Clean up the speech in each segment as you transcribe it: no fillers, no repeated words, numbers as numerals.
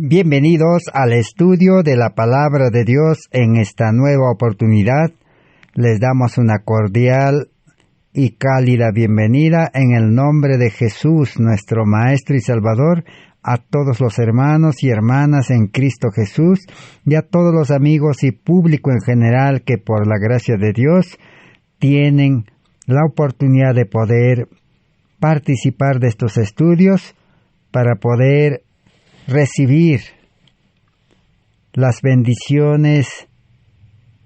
Bienvenidos al estudio de la Palabra de Dios. En esta nueva oportunidad les damos una cordial y cálida bienvenida en el nombre de Jesús, nuestro Maestro y Salvador, a todos los hermanos y hermanas en Cristo Jesús y a todos los amigos y público en general que por la gracia de Dios tienen la oportunidad de poder participar de estos estudios para poder recibir las bendiciones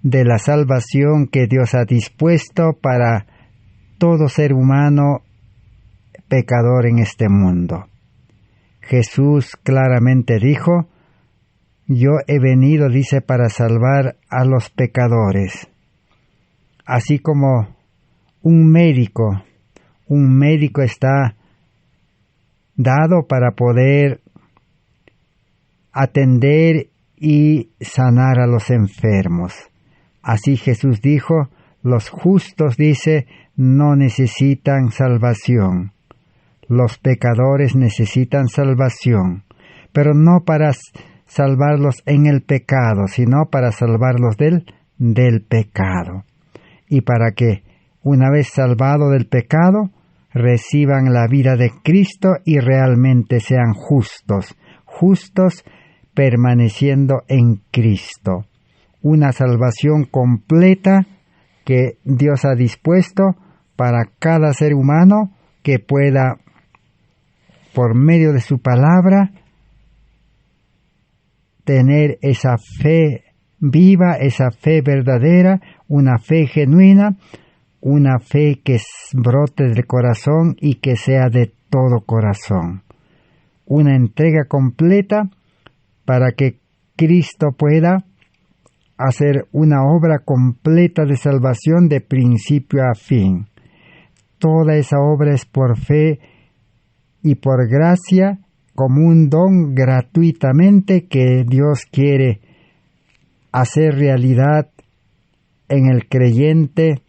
de la salvación que Dios ha dispuesto para todo ser humano pecador en este mundo. Jesús claramente dijo: yo he venido, dice, para salvar a los pecadores. Así como un médico está dado para poder atender y sanar a los enfermos. Así Jesús dijo: los justos, dice, no necesitan salvación. Los pecadores necesitan salvación, pero no para salvarlos en el pecado, sino para salvarlos del pecado. Y para que, una vez salvado del pecado, reciban la vida de Cristo y realmente sean justos permaneciendo en Cristo. Una salvación completa que Dios ha dispuesto para cada ser humano que pueda, por medio de su palabra, tener esa fe viva, esa fe verdadera, una fe genuina, una fe que brote del corazón y que sea de todo corazón. Una entrega completa para que Cristo pueda hacer una obra completa de salvación de principio a fin. Toda esa obra es por fe y por gracia, como un don gratuitamente que Dios quiere hacer realidad en el creyente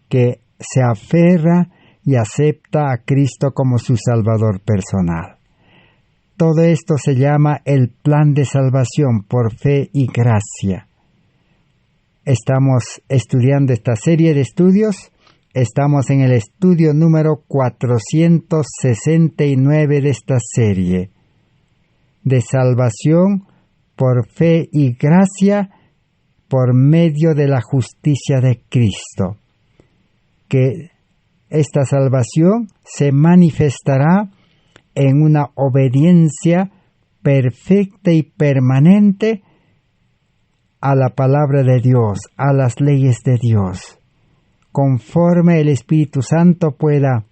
que se aferra y acepta a Cristo como su Salvador personal. Todo esto se llama el plan de salvación por fe y gracia. Estamos estudiando esta serie de estudios. Estamos en el estudio número 469 de esta serie. De salvación por fe y gracia por medio de la justicia de Cristo. Que esta salvación se manifestará en una obediencia perfecta y permanente a la palabra de Dios, a las leyes de Dios, conforme el Espíritu Santo pueda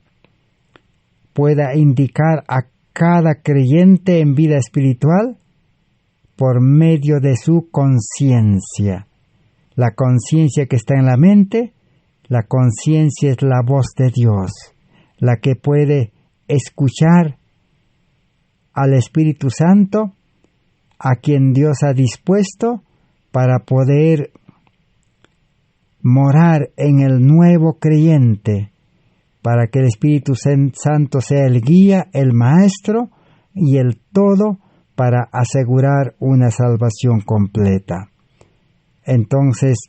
indicar a cada creyente en vida espiritual por medio de su conciencia. La conciencia que está en la mente, la conciencia es la voz de Dios, la que puede escuchar al Espíritu Santo, a quien Dios ha dispuesto para poder morar en el nuevo creyente, para que el Espíritu Santo sea el guía, el maestro y el todo para asegurar una salvación completa. Entonces,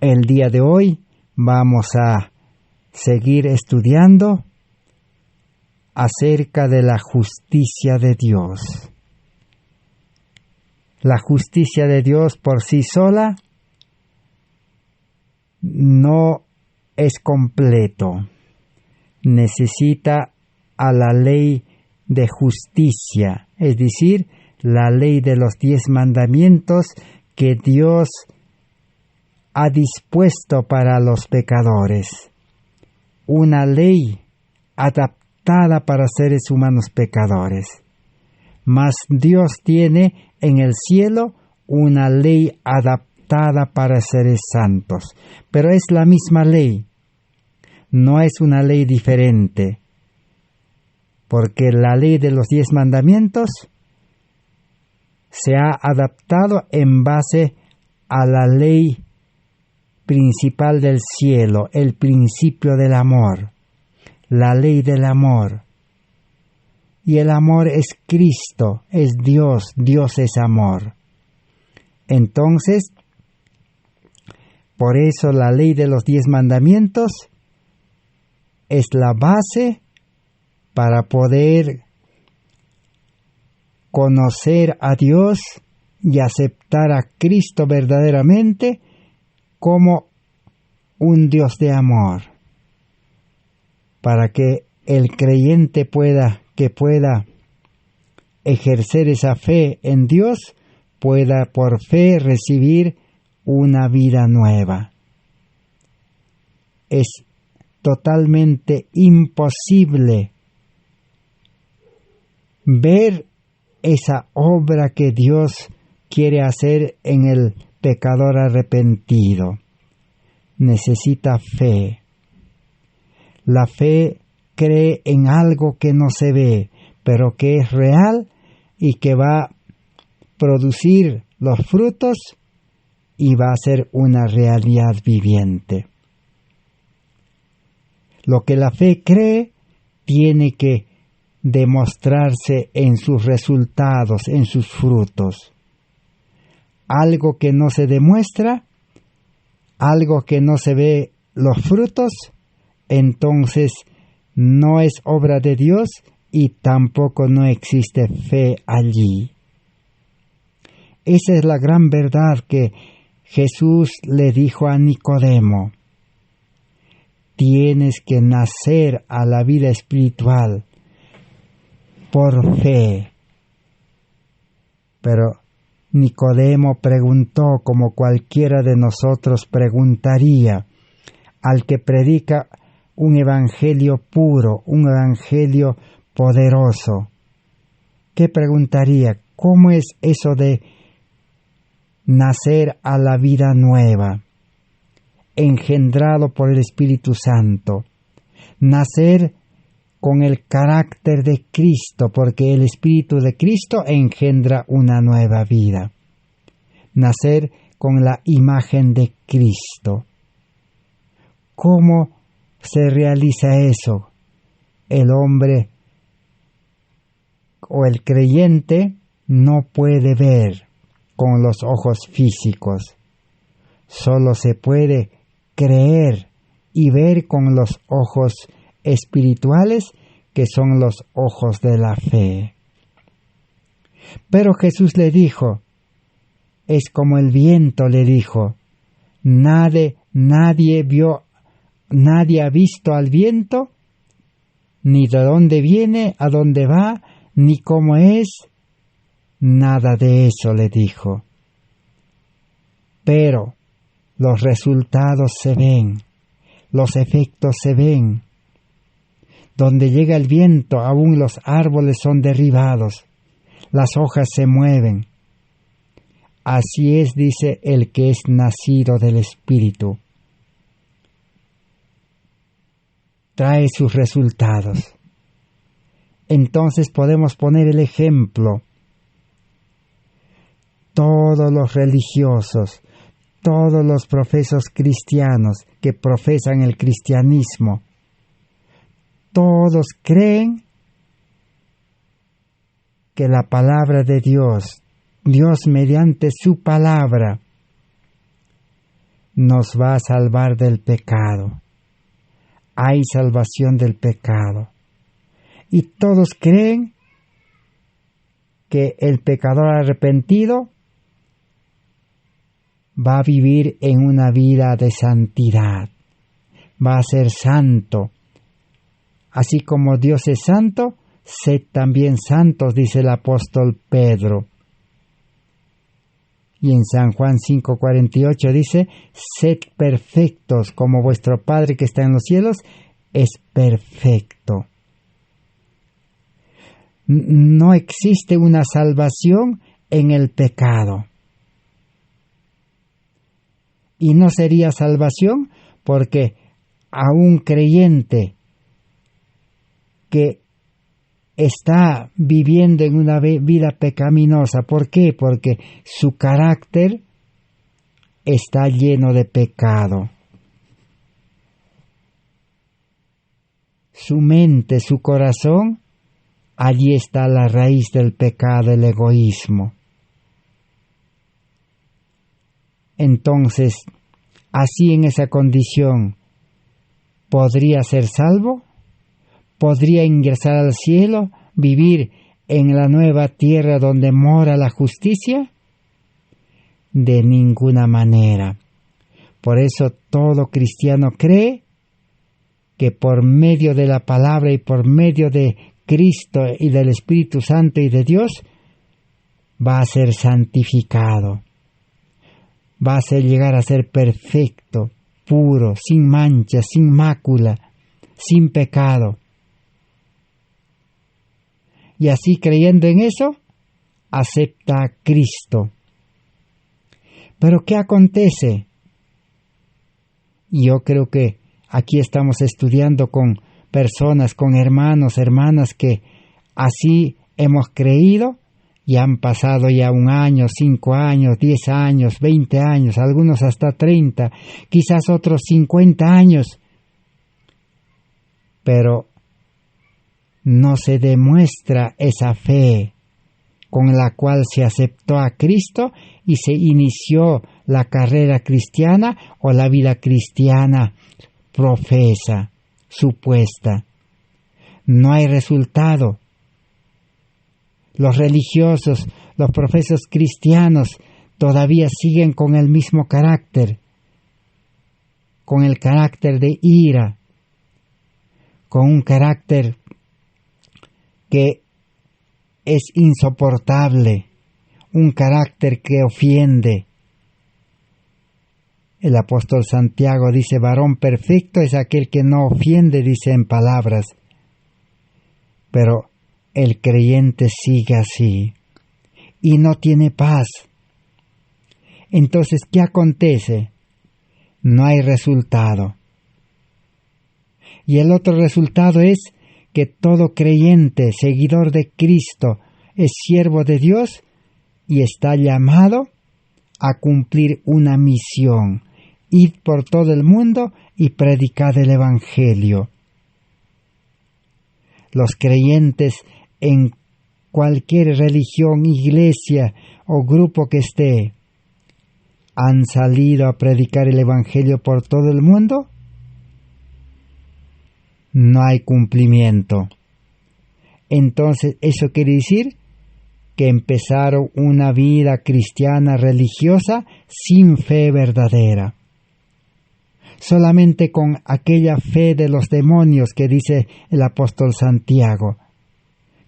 el día de hoy vamos a seguir estudiando acerca de la justicia de Dios. La justicia de Dios por sí sola no es completo. Necesita a la ley de justicia, es decir, la ley de los 10 mandamientos que Dios ha dispuesto para los pecadores. Una ley adaptada para seres humanos pecadores. Mas Dios tiene en el cielo una ley adaptada para seres santos. Pero es la misma ley. No es una ley diferente. Porque la ley de los 10 mandamientos se ha adaptado en base a la ley principal del cielo, el principio del amor, la ley del amor. y el amor es Cristo, es Dios, Dios es amor. Entonces, por eso la ley de los 10 mandamientos es la base para poder conocer a Dios y aceptar a Cristo verdaderamente como un Dios de amor, para que el creyente pueda ejercer esa fe en Dios, pueda por fe recibir una vida nueva. Es totalmente imposible ver esa obra que Dios quiere hacer en el pecador arrepentido. Necesita fe. La fe cree en algo que no se ve, pero que es real y que va a producir los frutos y va a ser una realidad viviente. Lo que la fe cree tiene que demostrarse en sus resultados, en sus frutos. Algo que no se demuestra, algo que no se ve los frutos, entonces no es obra de Dios y tampoco no existe fe allí. Esa es la gran verdad que Jesús le dijo a Nicodemo. Tienes que nacer a la vida espiritual por fe. Pero Nicodemo preguntó, como cualquiera de nosotros preguntaría, al que predica un evangelio puro, un evangelio poderoso. ¿Qué preguntaría? ¿Cómo es eso de nacer a la vida nueva, engendrado por el Espíritu Santo? Nacer con el carácter de Cristo, porque el Espíritu de Cristo engendra una nueva vida. Nacer con la imagen de Cristo. ¿Cómo se realiza eso? El hombre o el creyente no puede ver con los ojos físicos. Solo se puede creer y ver con los ojos espirituales, que son los ojos de la fe. Pero Jesús le dijo, es como el viento, le dijo, nadie ha visto al viento, ni de dónde viene, a dónde va, ni cómo es, nada de eso, le dijo. Pero los resultados se ven, los efectos se ven. Donde llega el viento, aún los árboles son derribados, las hojas se mueven. Así es, dice, el que es nacido del Espíritu. Trae sus resultados. Entonces podemos poner el ejemplo. Todos los religiosos, todos los profesos cristianos que profesan el cristianismo, todos creen que la palabra de Dios, Dios mediante su palabra, nos va a salvar del pecado. Hay salvación del pecado. Y todos creen que el pecador arrepentido va a vivir en una vida de santidad, va a ser santo. Así como Dios es santo, sed también santos, dice el apóstol Pedro. Y en San Juan 5:48 dice, sed perfectos como vuestro Padre que está en los cielos es perfecto. No existe una salvación en el pecado. Y no sería salvación porque a un creyente que está viviendo en una vida pecaminosa. ¿Por qué? Porque su carácter está lleno de pecado. Su mente, su corazón allí está la raíz del pecado, el egoísmo. Entonces, así en esa condición, ¿podría ser salvo? ¿Podría ingresar al cielo, vivir en la nueva tierra donde mora la justicia? De ninguna manera. Por eso todo cristiano cree que por medio de la palabra y por medio de Cristo y del Espíritu Santo y de Dios, va a ser santificado. Va a llegar a ser perfecto, puro, sin mancha, sin mácula, sin pecado. Y así creyendo en eso, acepta a Cristo. Pero ¿qué acontece? Yo creo que aquí estamos estudiando con personas, con hermanos, hermanas que así hemos creído y han pasado ya 1 año, 5 años, 10 años, 20 años, algunos hasta 30, quizás otros 50 años. Pero no se demuestra esa fe con la cual se aceptó a Cristo y se inició la carrera cristiana o la vida cristiana profesa, supuesta. No hay resultado. Los religiosos, los profesos cristianos todavía siguen con el mismo carácter, con el carácter de ira, con un carácter que es insoportable, un carácter que ofiende. El apóstol Santiago dice, varón perfecto es aquel que no ofiende, dice en palabras. Pero el creyente sigue así y no tiene paz. Entonces, ¿qué acontece? No hay resultado. Y el otro resultado es que todo creyente, seguidor de Cristo, es siervo de Dios y está llamado a cumplir una misión. Id por todo el mundo y predicad el Evangelio. Los creyentes en cualquier religión, iglesia o grupo que esté, ¿han salido a predicar el Evangelio por todo el mundo? No hay cumplimiento. Entonces, eso quiere decir que empezaron una vida cristiana religiosa sin fe verdadera. Solamente con aquella fe de los demonios que dice el apóstol Santiago,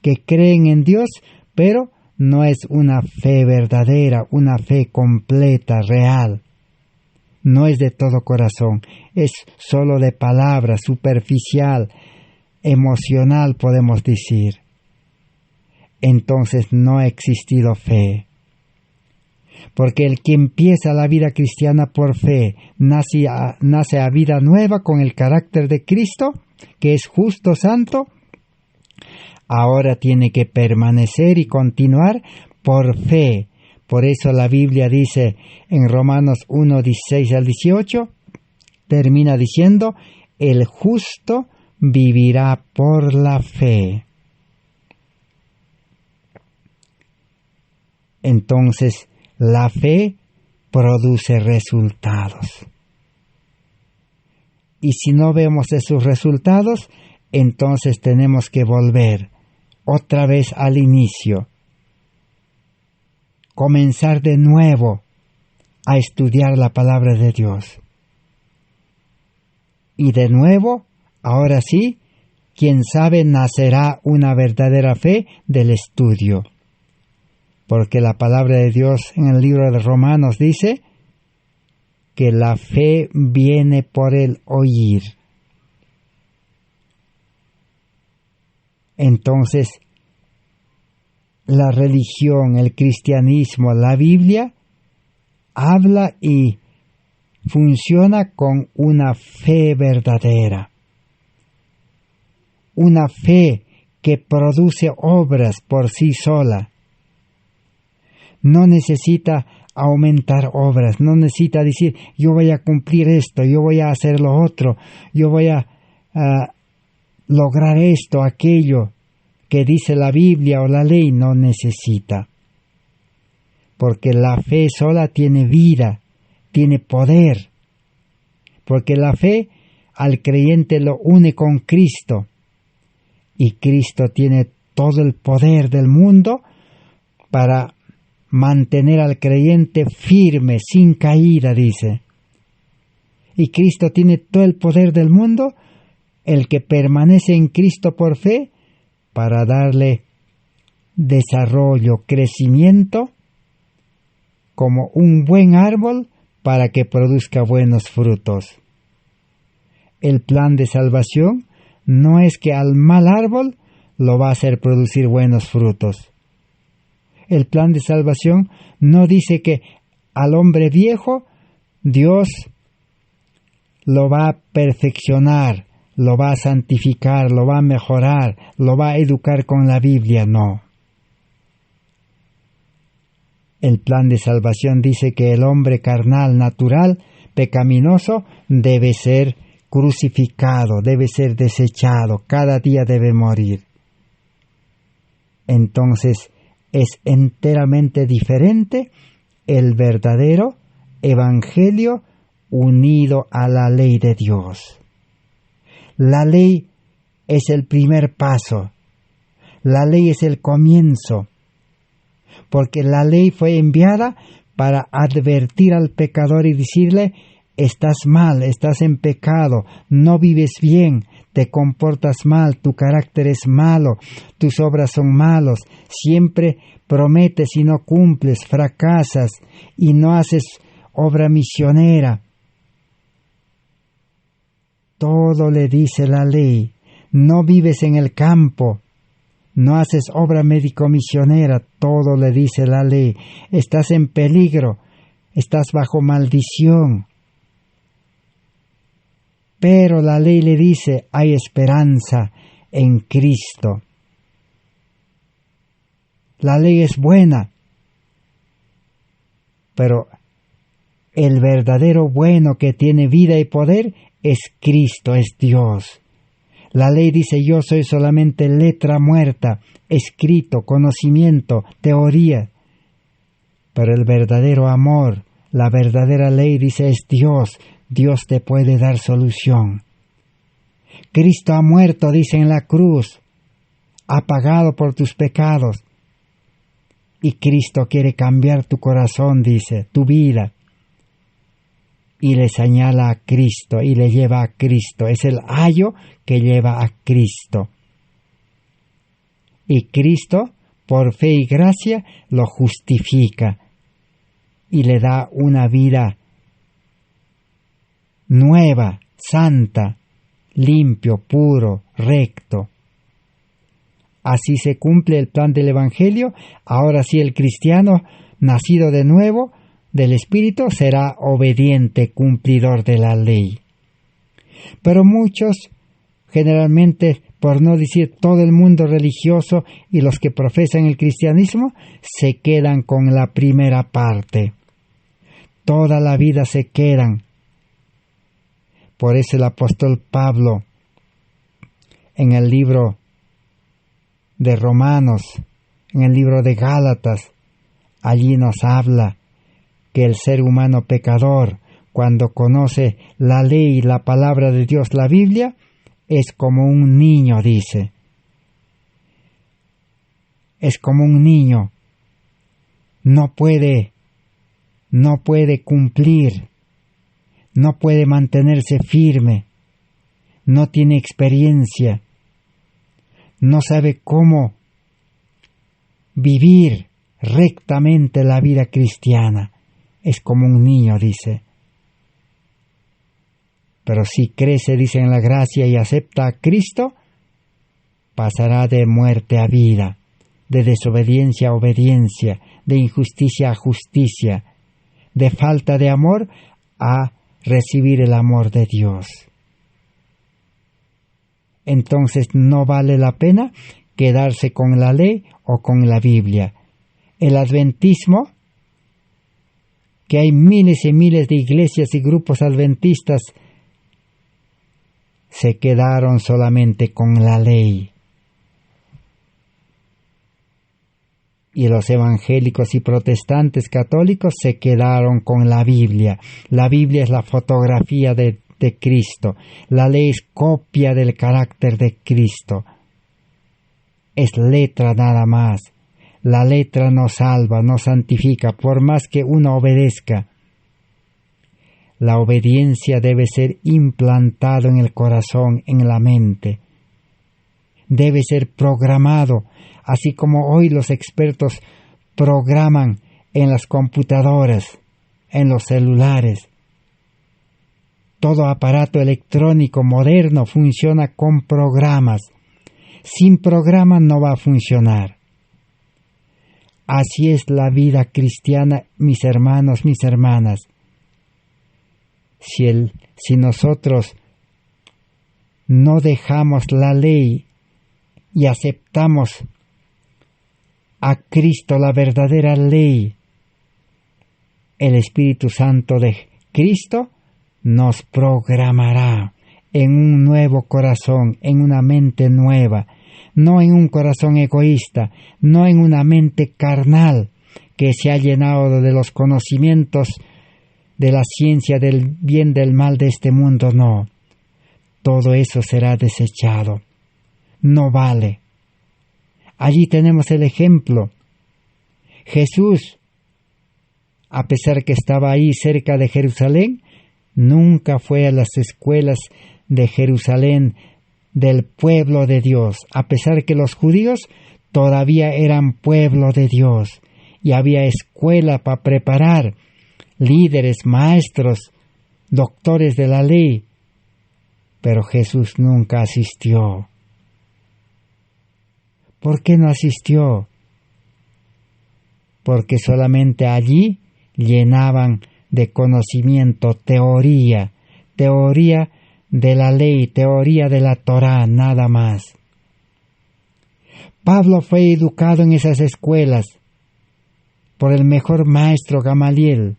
que creen en Dios, pero no es una fe verdadera, una fe completa, real. No es de todo corazón, es solo de palabra, superficial, emocional, podemos decir. Entonces no ha existido fe. Porque el que empieza la vida cristiana por fe, nace a vida nueva con el carácter de Cristo, que es justo, santo, ahora tiene que permanecer y continuar por fe. Por eso la Biblia dice en Romanos 1, 16 al 18, termina diciendo, el justo vivirá por la fe. Entonces, la fe produce resultados. Y si no vemos esos resultados, entonces tenemos que volver otra vez al inicio. Comenzar de nuevo a estudiar la palabra de Dios. Y de nuevo, ahora sí, quién sabe, nacerá una verdadera fe del estudio. Porque la palabra de Dios en el libro de Romanos dice que la fe viene por el oír. Entonces, la religión, el cristianismo, la Biblia, habla y funciona con una fe verdadera. Una fe que produce obras por sí sola. No necesita aumentar obras, no necesita decir, yo voy a cumplir esto, yo voy a hacer lo otro, yo voy a lograr esto, aquello, que dice la Biblia o la ley, no necesita. Porque la fe sola tiene vida, tiene poder. Porque la fe al creyente lo une con Cristo. Y Cristo tiene todo el poder del mundo para mantener al creyente firme, sin caída, dice. Y Cristo tiene todo el poder del mundo, el que permanece en Cristo por fe, para darle desarrollo, crecimiento, como un buen árbol para que produzca buenos frutos. El plan de salvación no es que al mal árbol lo va a hacer producir buenos frutos. El plan de salvación no dice que al hombre viejo Dios lo va a perfeccionar, lo va a santificar, lo va a mejorar, lo va a educar con la Biblia, no. El plan de salvación dice que el hombre carnal, natural, pecaminoso, debe ser crucificado, debe ser desechado, cada día debe morir. Entonces, es enteramente diferente el verdadero evangelio unido a la ley de Dios. La ley es el primer paso. La ley es el comienzo. Porque la ley fue enviada para advertir al pecador y decirle: estás mal, estás en pecado, no vives bien, te comportas mal, tu carácter es malo, tus obras son malos, siempre prometes y no cumples, fracasas y no haces obra misionera. Todo le dice la ley. No vives en el campo, no haces obra médico-misionera, todo le dice la ley. Estás en peligro, estás bajo maldición. Pero la ley le dice: hay esperanza en Cristo. La ley es buena, pero el verdadero bueno que tiene vida y poder es Cristo, es Dios. La ley dice: yo soy solamente letra muerta, escrito, conocimiento, teoría. Pero el verdadero amor, la verdadera ley dice: es Dios. Dios te puede dar solución. Cristo ha muerto, dice, en la cruz, ha pagado por tus pecados. Y Cristo quiere cambiar tu corazón, dice, tu vida. Y le señala a Cristo y le lleva a Cristo. Es el ayo que lleva a Cristo. Y Cristo, por fe y gracia, lo justifica y le da una vida nueva, santa, limpio, puro, recto. Así se cumple el plan del Evangelio. Ahora sí, el cristiano, nacido de nuevo del Espíritu, será obediente, cumplidor de la ley. Pero muchos, generalmente, por no decir todo el mundo religioso y los que profesan el cristianismo, se quedan con la primera parte. Toda la vida se quedan. Por eso el apóstol Pablo, en el libro de Romanos, en el libro de Gálatas, allí nos habla que el ser humano pecador, cuando conoce la ley, la palabra de Dios, la Biblia, es como un niño, dice. Es como un niño. No puede cumplir. No puede mantenerse firme, no tiene experiencia, no sabe cómo vivir rectamente la vida cristiana. Es como un niño, dice. Pero si crece, dice, en la gracia y acepta a Cristo, pasará de muerte a vida, de desobediencia a obediencia, de injusticia a justicia, de falta de amor a recibir el amor de Dios. Entonces no vale la pena quedarse con la ley o con la Biblia. El adventismo, que hay miles y miles de iglesias y grupos adventistas, se quedaron solamente con la ley. Y los evangélicos y protestantes católicos se quedaron con la Biblia. La Biblia es la fotografía de Cristo. La ley es copia del carácter de Cristo. Es letra nada más. La letra nos salva, nos santifica, por más que uno obedezca. La obediencia debe ser implantado en el corazón, en la mente. Debe ser programado, así como hoy los expertos programan en las computadoras, en los celulares. Todo aparato electrónico moderno funciona con programas. Sin programa no va a funcionar. Así es la vida cristiana, mis hermanos, mis hermanas. Si nosotros no dejamos la ley y aceptamos a Cristo, la verdadera ley, el Espíritu Santo de Cristo nos programará en un nuevo corazón, en una mente nueva, no en un corazón egoísta, no en una mente carnal que se ha llenado de los conocimientos de la ciencia del bien, del mal de este mundo, no. Todo eso será desechado. No vale. Allí tenemos el ejemplo. Jesús, a pesar que estaba ahí cerca de Jerusalén, nunca fue a las escuelas de Jerusalén, del pueblo de Dios, a pesar que los judíos todavía eran pueblo de Dios y había escuela para preparar líderes, maestros, doctores de la ley, pero Jesús nunca asistió. ¿Por qué no asistió? Porque solamente allí llenaban de conocimiento teoría de la ley, teoría de la Torá, nada más. Pablo fue educado en esas escuelas por el mejor maestro Gamaliel,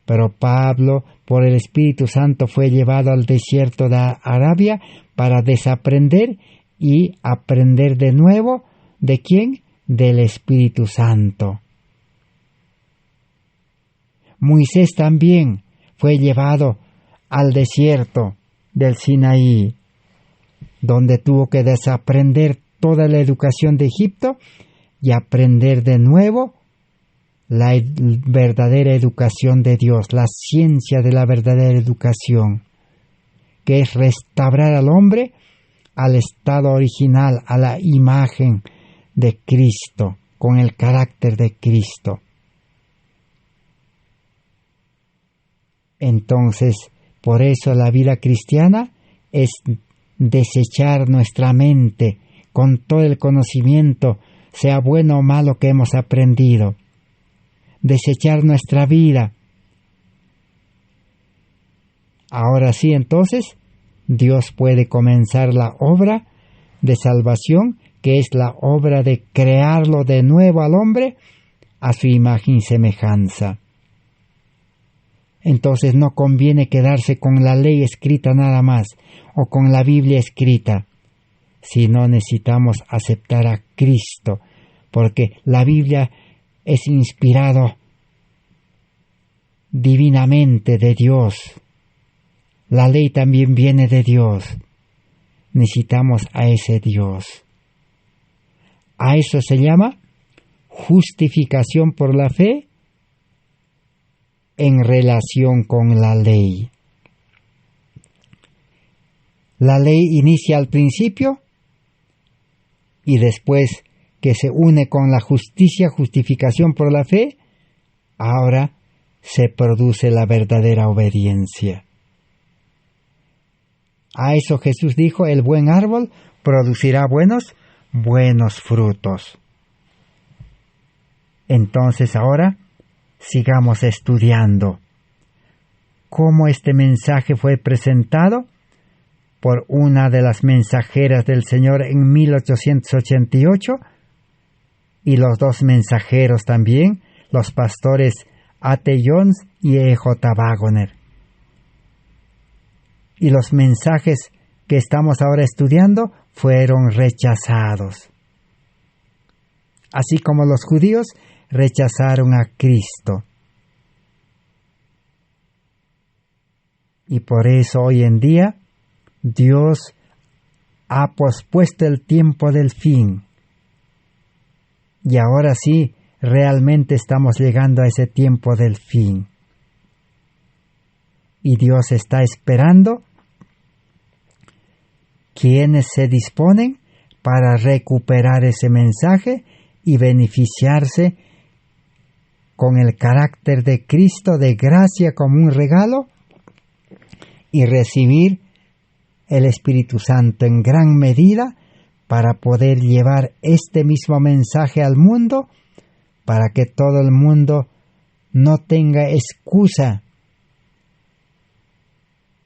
pero Pablo, por el Espíritu Santo, fue llevado al desierto de Arabia para desaprender y aprender de nuevo. ¿De quién? Del Espíritu Santo. Moisés también fue llevado al desierto del Sinaí, donde tuvo que desaprender toda la educación de Egipto y aprender de nuevo la verdadera educación de Dios, la ciencia de la verdadera educación, que es restaurar al hombre al estado original, a la imagen de Cristo, con el carácter de Cristo. Entonces, por eso la vida cristiana es desechar nuestra mente con todo el conocimiento, sea bueno o malo que hemos aprendido. Desechar nuestra vida. Ahora sí, entonces, Dios puede comenzar la obra de salvación, que es la obra de crearlo de nuevo al hombre a su imagen y semejanza. Entonces no conviene quedarse con la ley escrita nada más o con la Biblia escrita, sino necesitamos aceptar a Cristo, porque la Biblia es inspirado divinamente de Dios. La ley también viene de Dios. Necesitamos a ese Dios. A eso se llama justificación por la fe en relación con la ley. La ley inicia al principio y después que se une con la justicia, justificación por la fe, ahora se produce la verdadera obediencia. A eso Jesús dijo, el buen árbol producirá buenos frutos. Entonces ahora sigamos estudiando cómo este mensaje fue presentado por una de las mensajeras del Señor en 1888 y los dos mensajeros también, los pastores A.T. Jones y E.J. Waggoner. Y los mensajes que estamos ahora estudiando fueron rechazados. así como los judíos rechazaron a Cristo. Y por eso hoy en día Dios ha pospuesto el tiempo del fin. Y ahora sí, realmente estamos llegando a ese tiempo del fin. Y Dios está esperando quienes se disponen para recuperar ese mensaje y beneficiarse con el carácter de Cristo de gracia como un regalo y recibir el Espíritu Santo en gran medida para poder llevar este mismo mensaje al mundo, para que todo el mundo no tenga excusa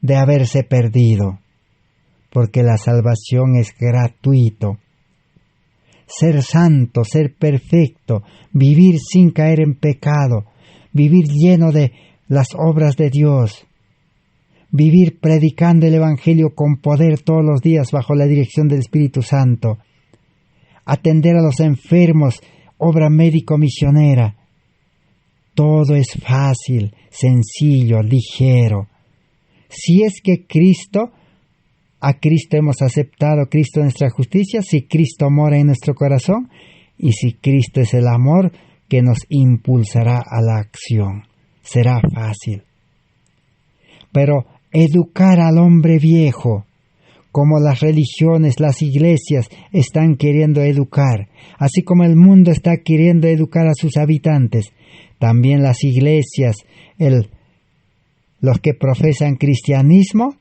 de haberse perdido, porque la salvación es gratuito. Ser santo, ser perfecto, vivir sin caer en pecado, vivir lleno de las obras de Dios, vivir predicando el Evangelio con poder todos los días bajo la dirección del Espíritu Santo, atender a los enfermos, obra médico-misionera. Todo es fácil, sencillo, ligero. Si es que a Cristo hemos aceptado, Cristo nuestra justicia, si Cristo mora en nuestro corazón y si Cristo es el amor que nos impulsará a la acción, será fácil. Pero educar al hombre viejo, como las religiones, las iglesias están queriendo educar, así como el mundo está queriendo educar a sus habitantes, también las iglesias, los que profesan cristianismo,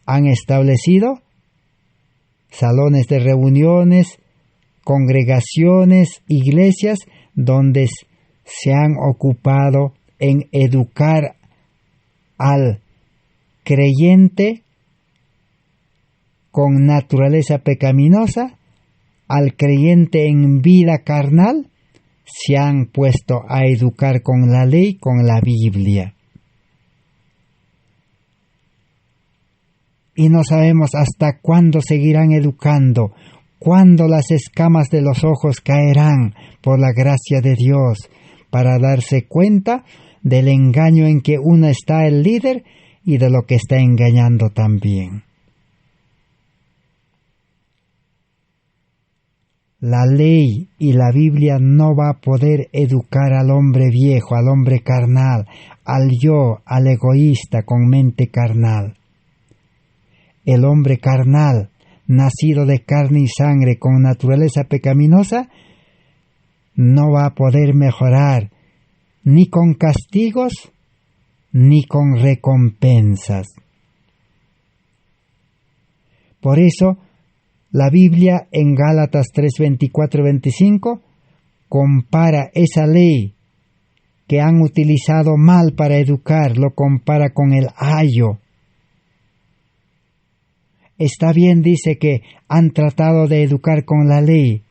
han establecido salones de reuniones, congregaciones, iglesias, donde se han ocupado en educar al creyente con naturaleza pecaminosa, al creyente en vida carnal, se han puesto a educar con la ley, con la Biblia. Y no sabemos hasta cuándo seguirán educando, cuándo las escamas de los ojos caerán por la gracia de Dios, para darse cuenta del engaño en que uno está el líder y de lo que está engañando también. La ley y la Biblia no va a poder educar al hombre viejo, al hombre carnal, al yo, al egoísta con mente carnal. El hombre carnal, nacido de carne y sangre con naturaleza pecaminosa, no va a poder mejorar ni con castigos ni con recompensas. Por eso, la Biblia en Gálatas 3:24-25 compara esa ley que han utilizado mal para educar, lo compara con el ayo. Está bien, dice, que han tratado de educar con la ley,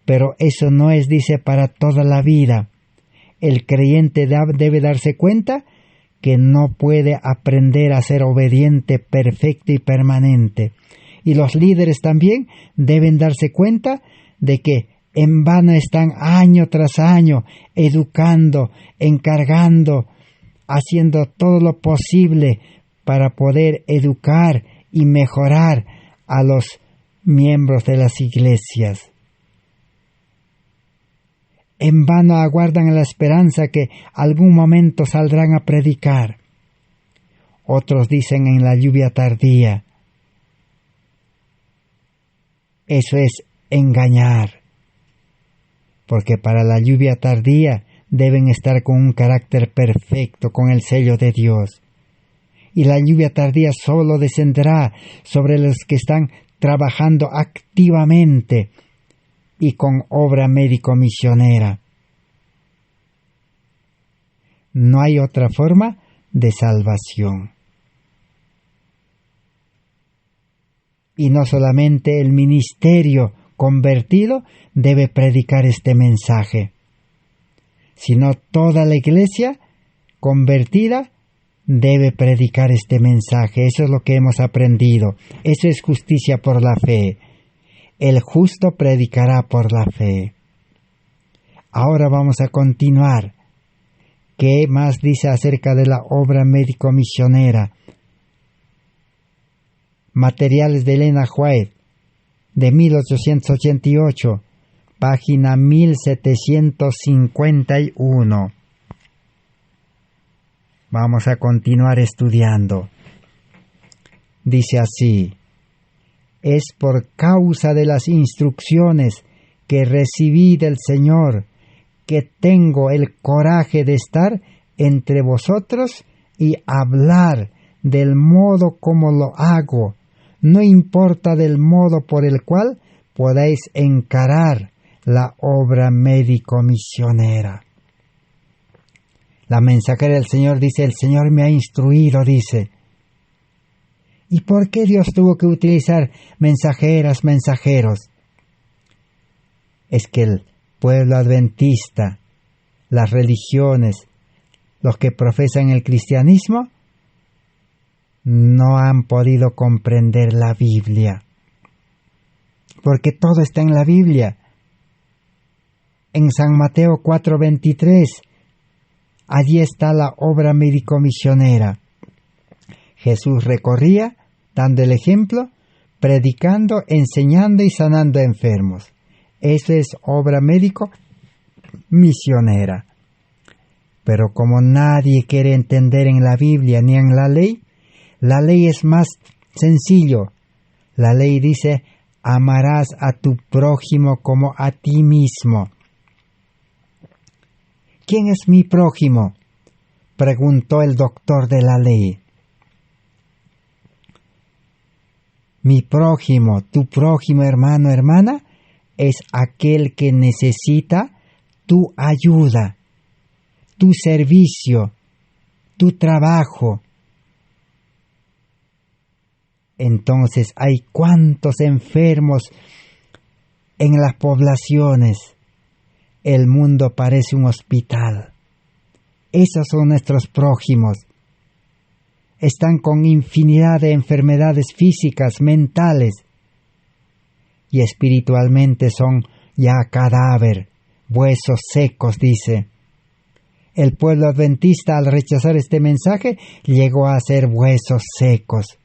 pero eso no es, dice, para toda la vida. El creyente debe darse cuenta que no puede aprender a ser obediente, perfecto y permanente. Y los líderes también deben darse cuenta de que en vano están año tras año educando, encargando, haciendo todo lo posible para poder educar y mejorar a los miembros de las iglesias. En vano aguardan la esperanza que algún momento saldrán a predicar. Otros dicen en la lluvia tardía. Eso es engañar, porque para la lluvia tardía deben estar con un carácter perfecto, con el sello de Dios. Y la lluvia tardía solo descenderá sobre los que están trabajando activamente y con obra médico-misionera. No hay otra forma de salvación. Y no solamente el ministerio convertido debe predicar este mensaje, sino toda la iglesia convertida debe predicar este mensaje. Eso es lo que hemos aprendido. Eso es justicia por la fe. El justo predicará por la fe. Ahora vamos a continuar. ¿Qué más dice acerca de la obra médico-misionera? Materiales de Elena White, de 1888, página 1751. Vamos a continuar estudiando. Dice así: es por causa de las instrucciones que recibí del Señor que tengo el coraje de estar entre vosotros y hablar del modo como lo hago, no importa del modo por el cual podáis encarar la obra médico-misionera. La mensajera del Señor dice: el Señor me ha instruido, dice. ¿Y por qué Dios tuvo que utilizar mensajeras, mensajeros? Es que el pueblo adventista, las religiones, los que profesan el cristianismo, no han podido comprender la Biblia. Porque todo está en la Biblia. En San Mateo 4:23, allí está la obra médico-misionera. Jesús recorría, dando el ejemplo, predicando, enseñando y sanando enfermos. Eso es obra médico-misionera. Pero como nadie quiere entender en la Biblia ni en la ley es más sencillo. La ley dice: amarás a tu prójimo como a ti mismo. ¿Quién es mi prójimo?, preguntó el doctor de la ley. Mi prójimo, tu prójimo, hermano, hermana, es aquel que necesita tu ayuda, tu servicio, tu trabajo. Entonces, hay cuantos enfermos en las poblaciones. El mundo parece un hospital. Esos son nuestros prójimos. Están con infinidad de enfermedades físicas, mentales, y espiritualmente son ya cadáver, huesos secos, dice. El pueblo adventista, al rechazar este mensaje, llegó a ser huesos secos.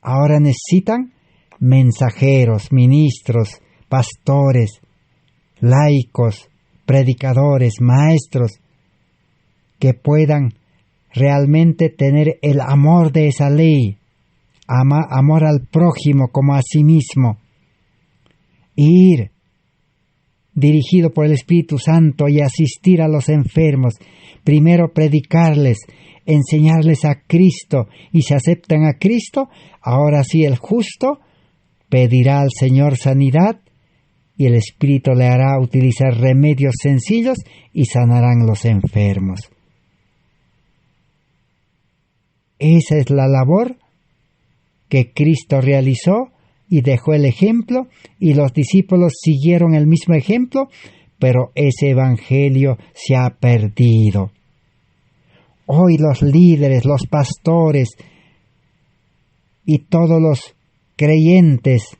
Ahora necesitan mensajeros, ministros, pastores, laicos, predicadores, maestros, que puedan realmente tener el amor de esa ley, amor al prójimo como a sí mismo, ir dirigido por el Espíritu Santo y asistir a los enfermos, primero predicarles, enseñarles a Cristo, y si aceptan a Cristo, ahora sí el justo pedirá al Señor sanidad y el Espíritu le hará utilizar remedios sencillos y sanarán los enfermos. Esa es la labor que Cristo realizó y dejó el ejemplo, y los discípulos siguieron el mismo ejemplo, pero ese evangelio se ha perdido. Hoy los líderes, los pastores y todos los creyentes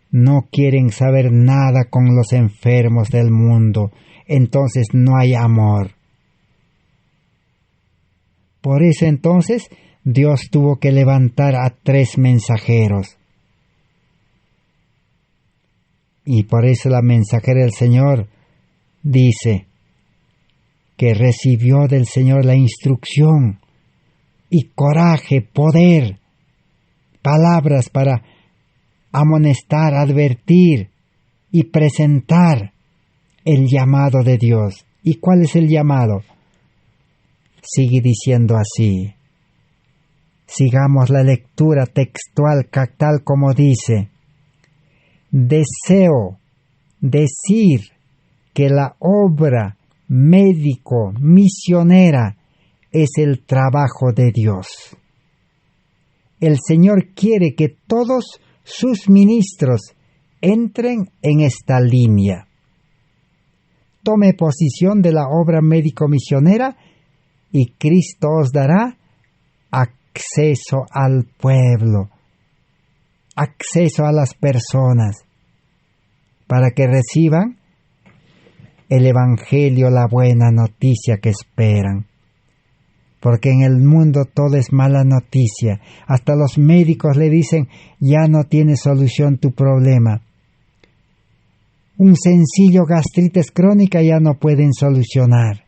no quieren saber nada con los enfermos del mundo, entonces no hay amor. Por eso entonces Dios tuvo que levantar a 3 mensajeros. Y por eso la mensajera del Señor dice que recibió del Señor la instrucción y coraje, poder, palabras para amonestar, advertir y presentar el llamado de Dios. ¿Y cuál es el llamado? Sigue diciendo así. Sigamos la lectura textual, tal como dice: deseo decir que la obra médico-misionera es el trabajo de Dios. El Señor quiere que todos sus ministros entren en esta línea. Tome posición de la obra médico-misionera y Cristo os dará acceso al pueblo, acceso a las personas, para que reciban el Evangelio, la buena noticia que esperan. Porque en el mundo todo es mala noticia. Hasta los médicos le dicen, ya no tiene solución tu problema. Un sencillo gastritis crónica ya no pueden solucionar.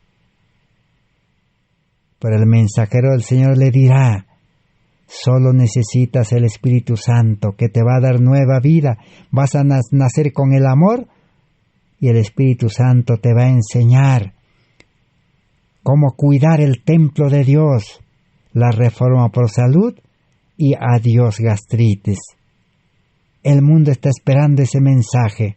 Pero el mensajero del Señor le dirá, solo necesitas el Espíritu Santo que te va a dar nueva vida. Vas a nacer con el amor y el Espíritu Santo te va a enseñar cómo cuidar el templo de Dios, la Reforma Pro Salud y adiós gastritis. El mundo está esperando ese mensaje.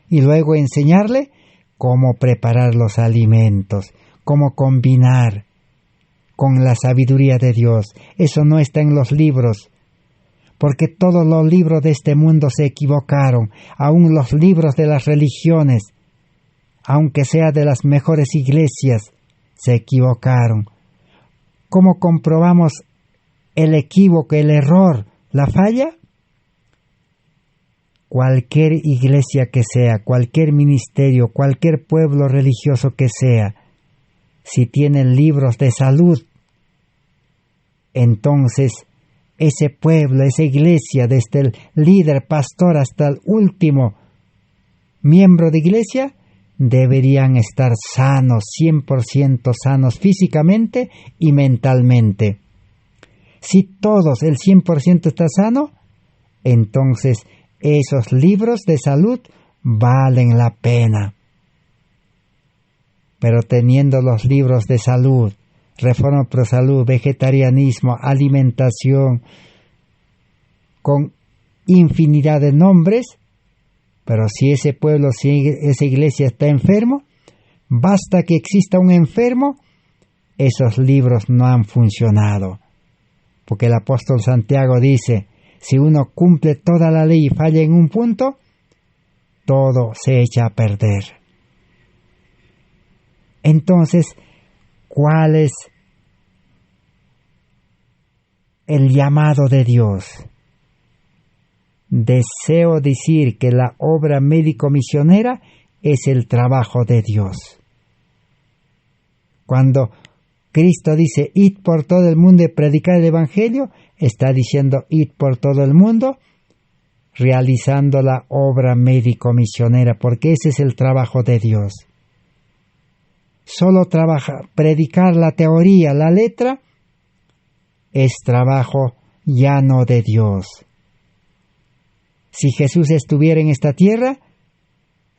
Y luego enseñarle cómo preparar los alimentos, cómo combinar con la sabiduría de Dios. Eso no está en los libros, porque todos los libros de este mundo se equivocaron, aun los libros de las religiones, aunque sea de las mejores iglesias, se equivocaron. ¿Cómo comprobamos el equívoco, el error, la falla? Cualquier iglesia que sea, cualquier ministerio, cualquier pueblo religioso que sea, si tienen libros de salud, entonces ese pueblo, esa iglesia, desde el líder, pastor hasta el último miembro de iglesia, deberían estar sanos, 100% sanos físicamente y mentalmente. Si todos, el 100% está sano, entonces esos libros de salud valen la pena. Pero teniendo los libros de salud, Reforma Pro Salud, vegetarianismo, alimentación, con infinidad de nombres, pero si ese pueblo, si esa iglesia está enfermo, basta que exista un enfermo, esos libros no han funcionado. Porque el apóstol Santiago dice, si uno cumple toda la ley y falla en un punto, todo se echa a perder. Entonces, ¿cuál es el llamado de Dios? Deseo decir que la obra médico-misionera es el trabajo de Dios. Cuando Cristo dice, id por todo el mundo y predicar el Evangelio, está diciendo, id por todo el mundo, realizando la obra médico-misionera, porque ese es el trabajo de Dios. Solo predicar la teoría, la letra, es trabajo ya no de Dios. Si Jesús estuviera en esta tierra,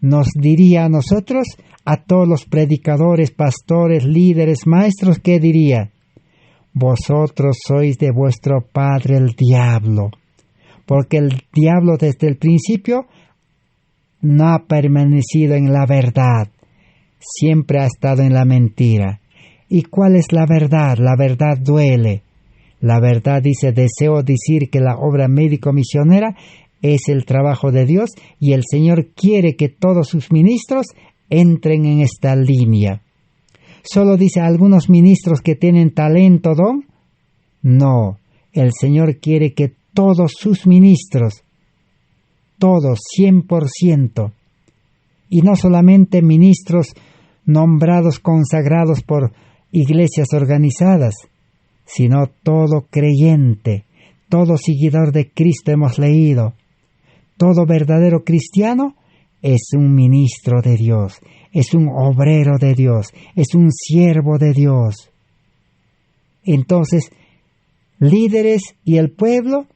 nos diría a nosotros, a todos los predicadores, pastores, líderes, maestros, ¿qué diría? Vosotros sois de vuestro padre el diablo, porque el diablo desde el principio no ha permanecido en la verdad, siempre ha estado en la mentira. ¿Y cuál es la verdad? La verdad duele. La verdad dice, deseo decir que la obra médico-misionera es el trabajo de Dios y el Señor quiere que todos sus ministros entren en esta línea. ¿Solo dice algunos ministros que tienen talento, don? No, el Señor quiere que todos sus ministros, todos, 100%, y no solamente ministros nombrados, consagrados por iglesias organizadas, sino todo creyente, todo seguidor de Cristo hemos leído. Todo verdadero cristiano es un ministro de Dios, es un obrero de Dios, es un siervo de Dios. Entonces, líderes y el pueblo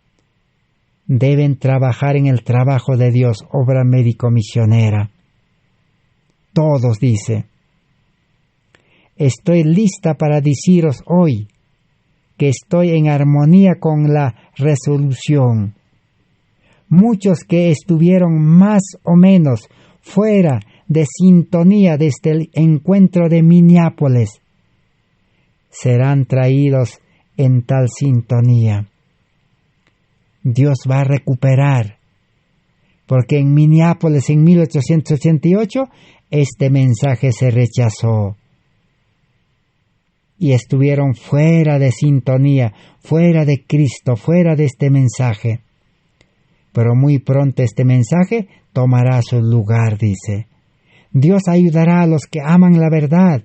deben trabajar en el trabajo de Dios, obra médico-misionera. Todos, dice. Estoy lista para deciros hoy que estoy en armonía con la resolución. Muchos que estuvieron más o menos fuera de sintonía desde el encuentro de Minneapolis serán traídos en tal sintonía. Dios va a recuperar, porque en Minneapolis en 1888 este mensaje se rechazó y estuvieron fuera de sintonía, fuera de Cristo, fuera de este mensaje. Pero muy pronto este mensaje tomará su lugar, dice. Dios ayudará a los que aman la verdad,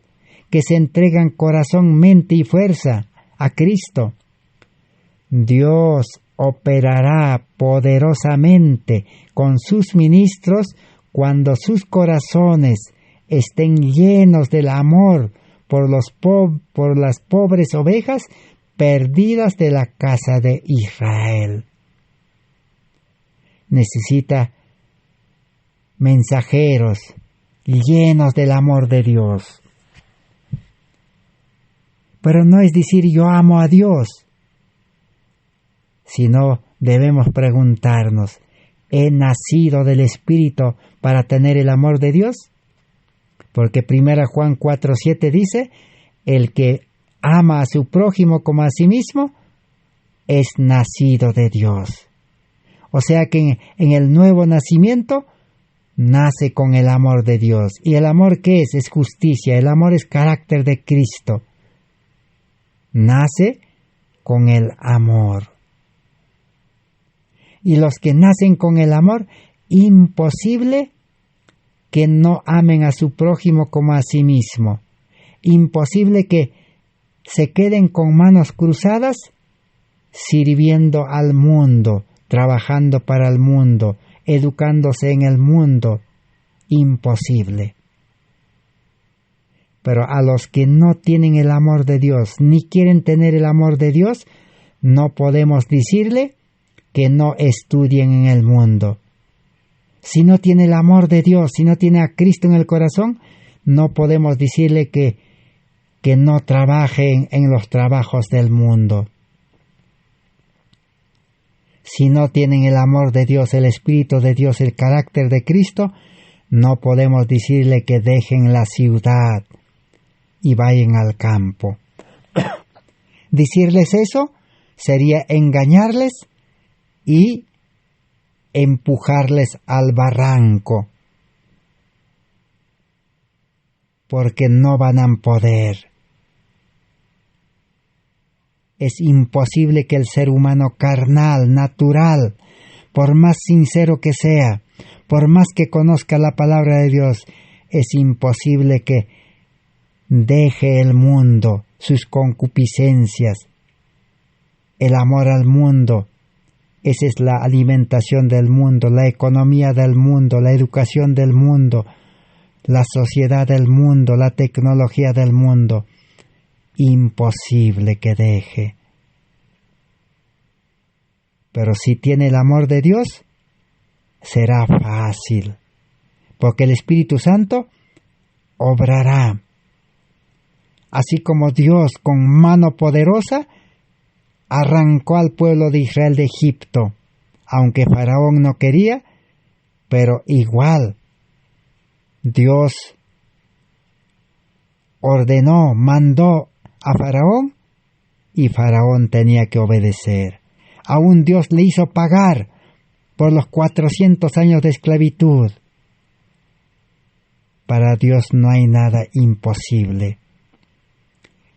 que se entregan corazón, mente y fuerza a Cristo. Dios operará poderosamente con sus ministros cuando sus corazones estén llenos del amor por las pobres ovejas perdidas de la casa de Israel. Necesita mensajeros llenos del amor de Dios. Pero no es decir yo amo a Dios, sino debemos preguntarnos, ¿he nacido del Espíritu para tener el amor de Dios? Porque 1 Juan 4:7 dice, el que ama a su prójimo como a sí mismo, es nacido de Dios. O sea que en el nuevo nacimiento, nace con el amor de Dios. ¿Y el amor qué es? Es justicia. El amor es carácter de Cristo. Nace con el amor. Y los que nacen con el amor, imposible que no amen a su prójimo como a sí mismo. Imposible que se queden con manos cruzadas sirviendo al mundo, trabajando para el mundo, educándose en el mundo. Imposible. Pero a los que no tienen el amor de Dios, ni quieren tener el amor de Dios, no podemos decirle que no estudien en el mundo. Si no tiene el amor de Dios, si no tiene a Cristo en el corazón, no podemos decirle que no trabaje en los trabajos del mundo. Si no tienen el amor de Dios, el Espíritu de Dios, el carácter de Cristo, no podemos decirle que dejen la ciudad y vayan al campo. Decirles eso sería engañarles y empujarles al barranco, porque no van a poder. Es imposible que el ser humano carnal, natural, por más sincero que sea, por más que conozca la palabra de Dios, es imposible que deje el mundo, sus concupiscencias, el amor al mundo. Esa es la alimentación del mundo, la economía del mundo, la educación del mundo, la sociedad del mundo, la tecnología del mundo. Imposible que deje. Pero si tiene el amor de Dios, será fácil, porque el Espíritu Santo obrará. Así como Dios con mano poderosa arrancó al pueblo de Israel de Egipto, aunque Faraón no quería, pero igual Dios ordenó, mandó a Faraón y Faraón tenía que obedecer. Aún Dios le hizo pagar por los 400 años de esclavitud. Para Dios no hay nada imposible.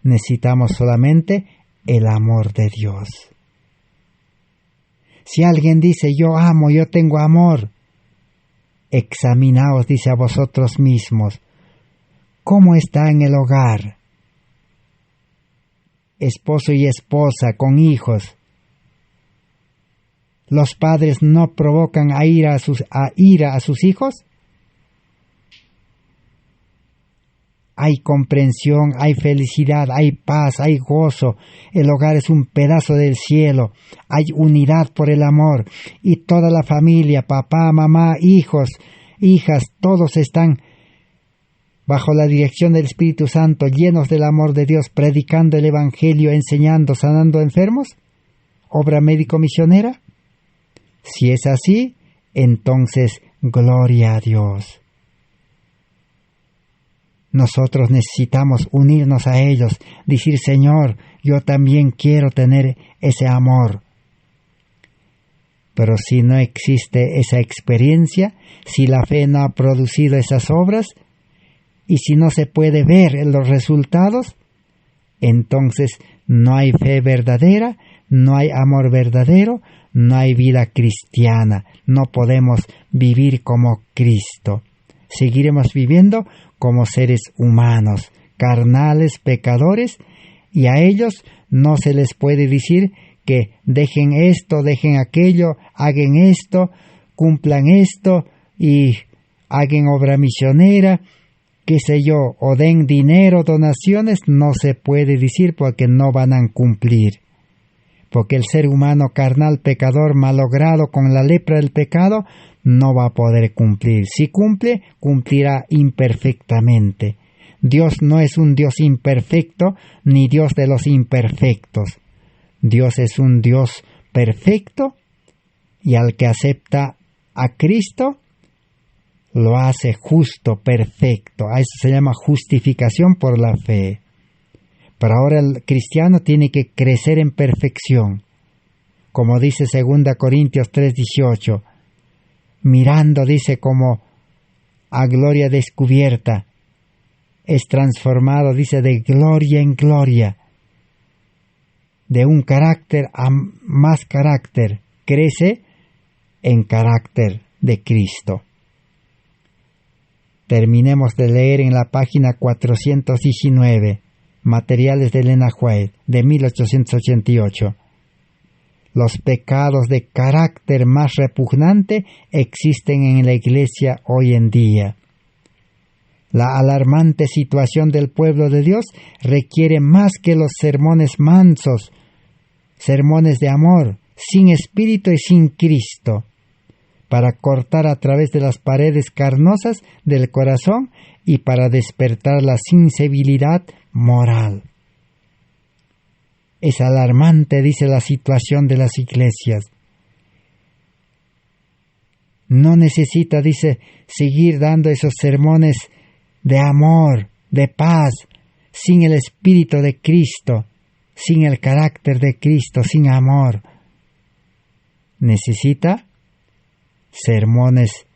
Necesitamos solamente el amor de Dios. Si alguien dice yo amo, yo tengo amor, examinaos, dice, a vosotros mismos, ¿cómo está en el hogar? Esposo y esposa con hijos. ¿Los padres no provocan a ira a sus hijos? Hay comprensión, hay felicidad, hay paz, hay gozo. El hogar es un pedazo del cielo. Hay unidad por el amor. Y toda la familia, papá, mamá, hijos, hijas, todos están bajo la dirección del Espíritu Santo, llenos del amor de Dios, predicando el Evangelio, enseñando, sanando enfermos. ¿Obra médico-misionera? Si es así, entonces gloria a Dios. Nosotros necesitamos unirnos a ellos, decir, Señor, yo también quiero tener ese amor. Pero si no existe esa experiencia, si la fe no ha producido esas obras, y si no se puede ver los resultados, entonces no hay fe verdadera, no hay amor verdadero, no hay vida cristiana, no podemos vivir como Cristo. Seguiremos viviendo como seres humanos, carnales, pecadores, y a ellos no se les puede decir que dejen esto, dejen aquello, hagan esto, cumplan esto y hagan obra misionera, qué sé yo, o den dinero, donaciones. No se puede decir porque no van a cumplir. Porque el ser humano carnal, pecador, malogrado con la lepra del pecado, no va a poder cumplir. Si cumple, cumplirá imperfectamente. Dios no es un Dios imperfecto, ni Dios de los imperfectos. Dios es un Dios perfecto, y al que acepta a Cristo, lo hace justo, perfecto. A eso se llama justificación por la fe. Pero ahora el cristiano tiene que crecer en perfección. Como dice 2 Corintios 3:18, mirando, dice, como a gloria descubierta, es transformado, dice, de gloria en gloria, de un carácter a más carácter, crece en carácter de Cristo. Terminemos de leer en la página 419, Materiales de Elena White, de 1888. Los pecados de carácter más repugnante existen en la Iglesia hoy en día. La alarmante situación del pueblo de Dios requiere más que los sermones mansos, sermones de amor, sin espíritu y sin Cristo, para cortar a través de las paredes carnosas del corazón y para despertar la sensibilidad moral. Es alarmante, dice, la situación de las iglesias. No necesita, dice, seguir dando esos sermones de amor, de paz, sin el Espíritu de Cristo, sin el carácter de Cristo, sin amor. Necesita sermones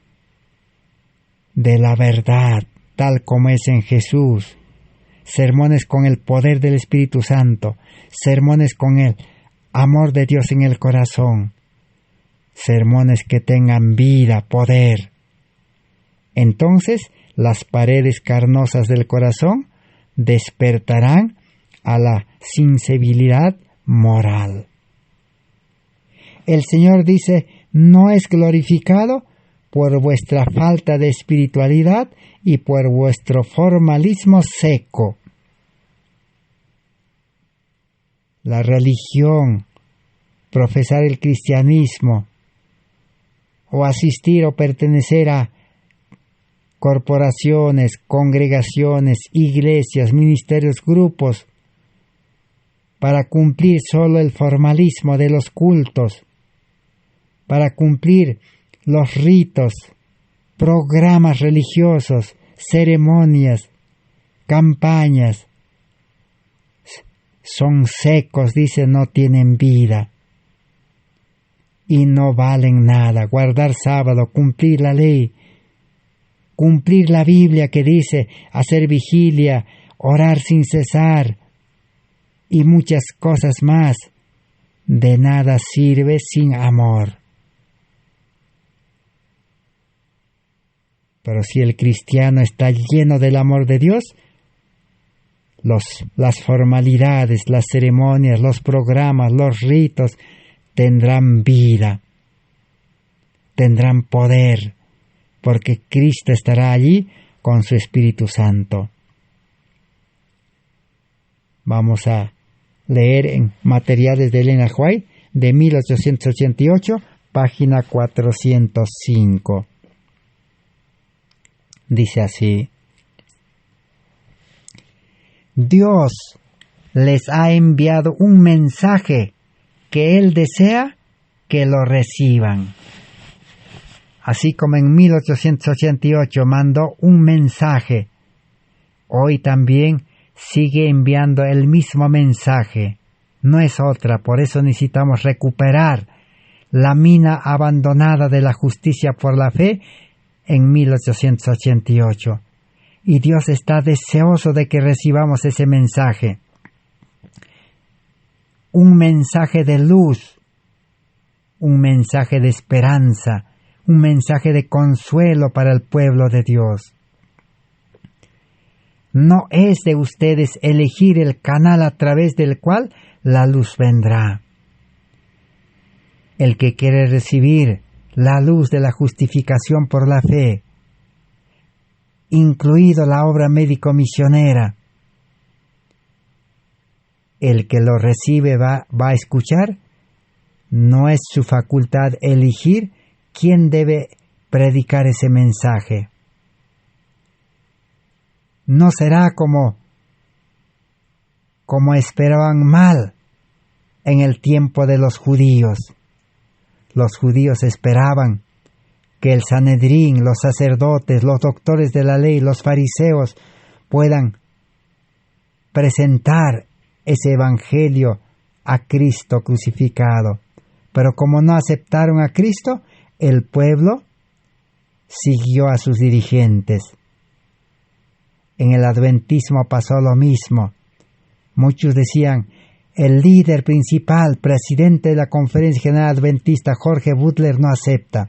de la verdad, tal como es en Jesús. Sermones con el poder del Espíritu Santo, sermones con el amor de Dios en el corazón, sermones que tengan vida, poder. Entonces, las paredes carnosas del corazón despertarán a la sensibilidad moral. El Señor dice, no es glorificado por vuestra falta de espiritualidad y por vuestro formalismo seco. La religión, profesar el cristianismo, o asistir o pertenecer a corporaciones, congregaciones, iglesias, ministerios, grupos, para cumplir solo el formalismo de los cultos, para cumplir los ritos, programas religiosos, ceremonias, campañas, son secos, dice, no tienen vida y no valen nada. Guardar sábado, cumplir la ley, cumplir la Biblia que dice hacer vigilia, orar sin cesar y muchas cosas más, de nada sirve sin amor. Pero si el cristiano está lleno del amor de Dios, las formalidades, las ceremonias, los programas, los ritos tendrán vida, tendrán poder, porque Cristo estará allí con su Espíritu Santo. Vamos a leer en Materiales de Elena White, de 1888, página 405. Dice así: Dios les ha enviado un mensaje que Él desea que lo reciban. Así como en 1888 mandó un mensaje, hoy también sigue enviando el mismo mensaje. No es otra, por eso necesitamos recuperar la mina abandonada de la justicia por la fe en 1888. Y Dios está deseoso de que recibamos ese mensaje. Un mensaje de luz, un mensaje de esperanza, un mensaje de consuelo para el pueblo de Dios. No es de ustedes elegir el canal a través del cual la luz vendrá. El que quiere recibir la luz de la justificación por la fe, incluido la obra médico-misionera, el que lo recibe va a escuchar. No es su facultad elegir quién debe predicar ese mensaje. No será como esperaban mal en el tiempo de los judíos. Los judíos esperaban que el Sanedrín, los sacerdotes, los doctores de la ley, los fariseos puedan presentar ese evangelio a Cristo crucificado. Pero como no aceptaron a Cristo, el pueblo siguió a sus dirigentes. En el adventismo pasó lo mismo. Muchos decían, el líder principal, presidente de la Conferencia General Adventista, Jorge Butler, no acepta.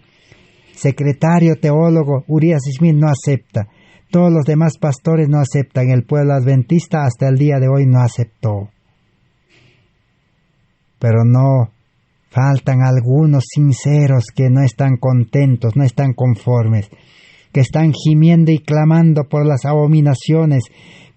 Secretario teólogo, Urias Smith, no acepta. Todos los demás pastores no aceptan. El pueblo adventista hasta el día de hoy no aceptó. Pero no faltan algunos sinceros que no están contentos, no están conformes, que están gimiendo y clamando por las abominaciones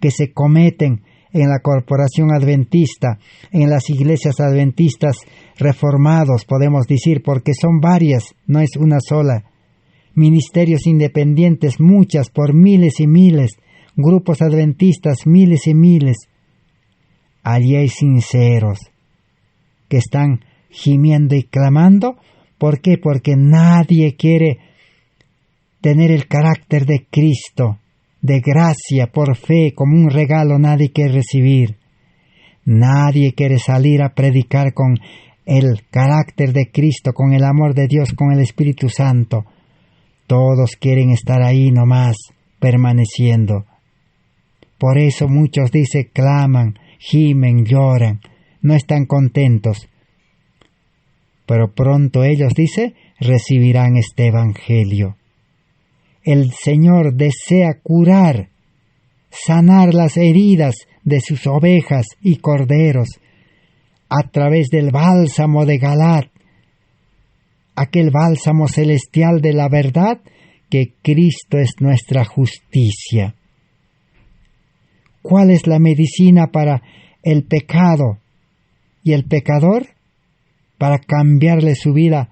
que se cometen en la corporación adventista, en las iglesias adventistas reformados, podemos decir, porque son varias, no es una sola. Ministerios independientes, muchas, por miles y miles, grupos adventistas, miles y miles. Allí hay sinceros que están gimiendo y clamando. ¿Por qué? Porque nadie quiere tener el carácter de Cristo, de gracia, por fe, como un regalo. Nadie quiere recibir. Nadie quiere salir a predicar con el carácter de Cristo, con el amor de Dios, con el Espíritu Santo. Todos quieren estar ahí nomás, permaneciendo. Por eso muchos dicen, claman, gimen, lloran, no están contentos. Pero pronto ellos, dice, recibirán este evangelio. El Señor desea curar, sanar las heridas de sus ovejas y corderos a través del bálsamo de Galaad, aquel bálsamo celestial de la verdad, que Cristo es nuestra justicia. ¿Cuál es la medicina para el pecado y el pecador? Para cambiarle su vida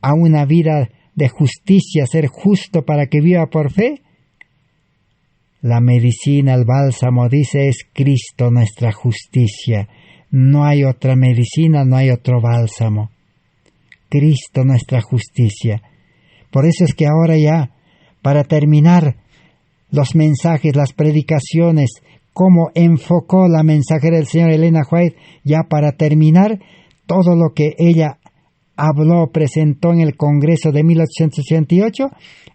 a una vida de justicia, ser justo para que viva por fe. La medicina, el bálsamo, dice, es Cristo nuestra justicia. No hay otra medicina, no hay otro bálsamo. Cristo nuestra justicia. Por eso es que ahora ya, para terminar los mensajes, las predicaciones, cómo enfocó la mensajera del Señor Elena White, ya para terminar todo lo que ella habló, presentó en el Congreso de 1888,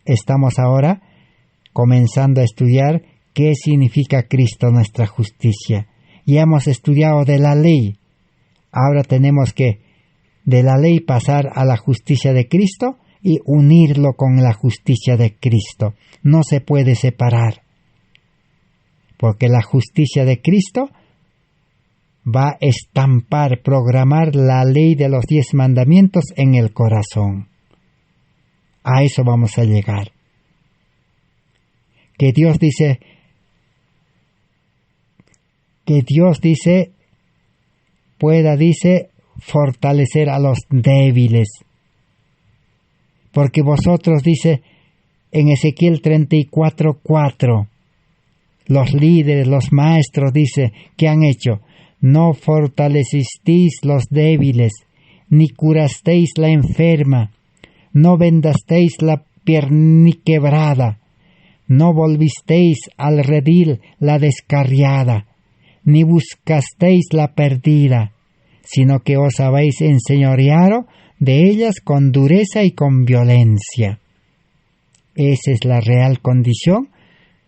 estamos ahora comenzando a estudiar qué significa Cristo nuestra justicia. Ya hemos estudiado de la ley, ahora tenemos que de la ley pasar a la justicia de Cristo y unirlo con la justicia de Cristo. No se puede separar, porque la justicia de Cristo va a estampar, programar la ley de los 10 mandamientos en el corazón. A eso vamos a llegar. Que Dios dice, pueda, dice, fortalecer a los débiles. Porque vosotros, dice en Ezequiel 34:4, los líderes, los maestros, dice, ¿qué han hecho? No fortalecisteis los débiles, ni curasteis la enferma, no vendasteis la pierniquebrada, no volvisteis al redil la descarriada, ni buscasteis la perdida, sino que os habéis enseñoreado de ellas con dureza y con violencia. Esa es la real condición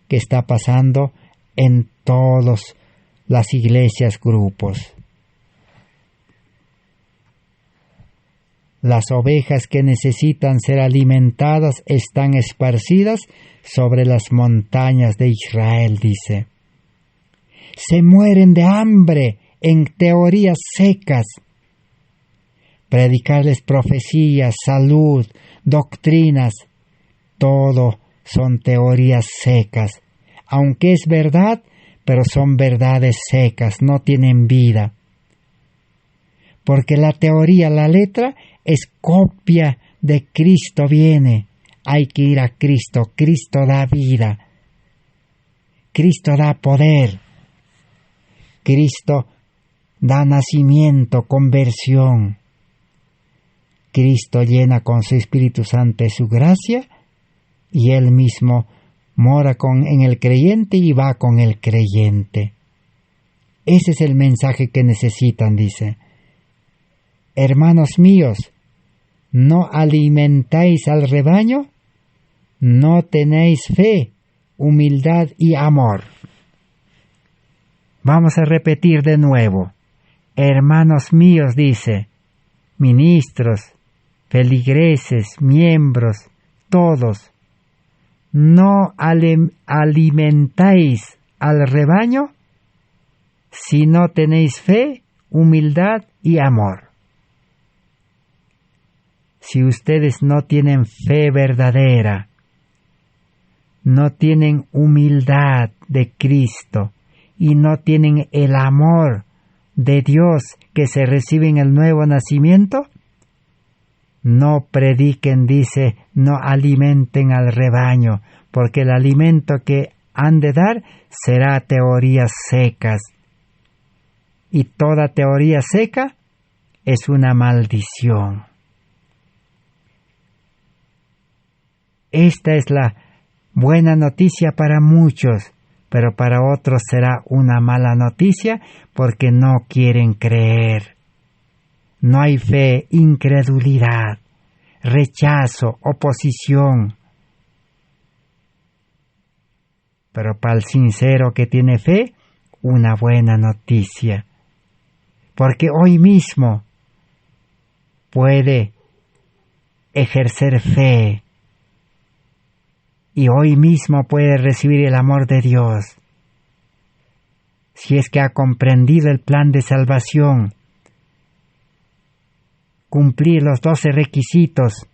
que está pasando en todas las iglesias, grupos. Las ovejas que necesitan ser alimentadas están esparcidas sobre las montañas de Israel, dice. Se mueren de hambre en teorías secas. Predicarles profecías, salud, doctrinas, todo son teorías secas. Aunque es verdad, pero son verdades secas, no tienen vida. Porque la teoría, la letra, es copia de Cristo viene. Hay que ir a Cristo. Cristo da vida. Cristo da poder. Cristo da nacimiento, conversión. Cristo llena con su Espíritu Santo su gracia y Él mismo mora en el creyente y va con el creyente. Ese es el mensaje que necesitan, dice. Hermanos míos, ¿no alimentáis al rebaño? ¿No tenéis fe, humildad y amor? Vamos a repetir de nuevo. Hermanos míos, dice, ministros, feligreses, miembros, todos, ¿no alimentáis al rebaño si no tenéis fe, humildad y amor? Si ustedes no tienen fe verdadera, no tienen humildad de Cristo y no tienen el amor de Dios que se recibe en el nuevo nacimiento, no prediquen, dice, no alimenten al rebaño, porque el alimento que han de dar será teorías secas. Y toda teoría seca es una maldición. Esta es la buena noticia para muchos, pero para otros será una mala noticia porque no quieren creer. No hay fe, incredulidad, rechazo, oposición. Pero para el sincero que tiene fe, una buena noticia. Porque hoy mismo puede ejercer fe. Y hoy mismo puede recibir el amor de Dios. Si es que ha comprendido el plan de salvación, cumplir los 12 requisitos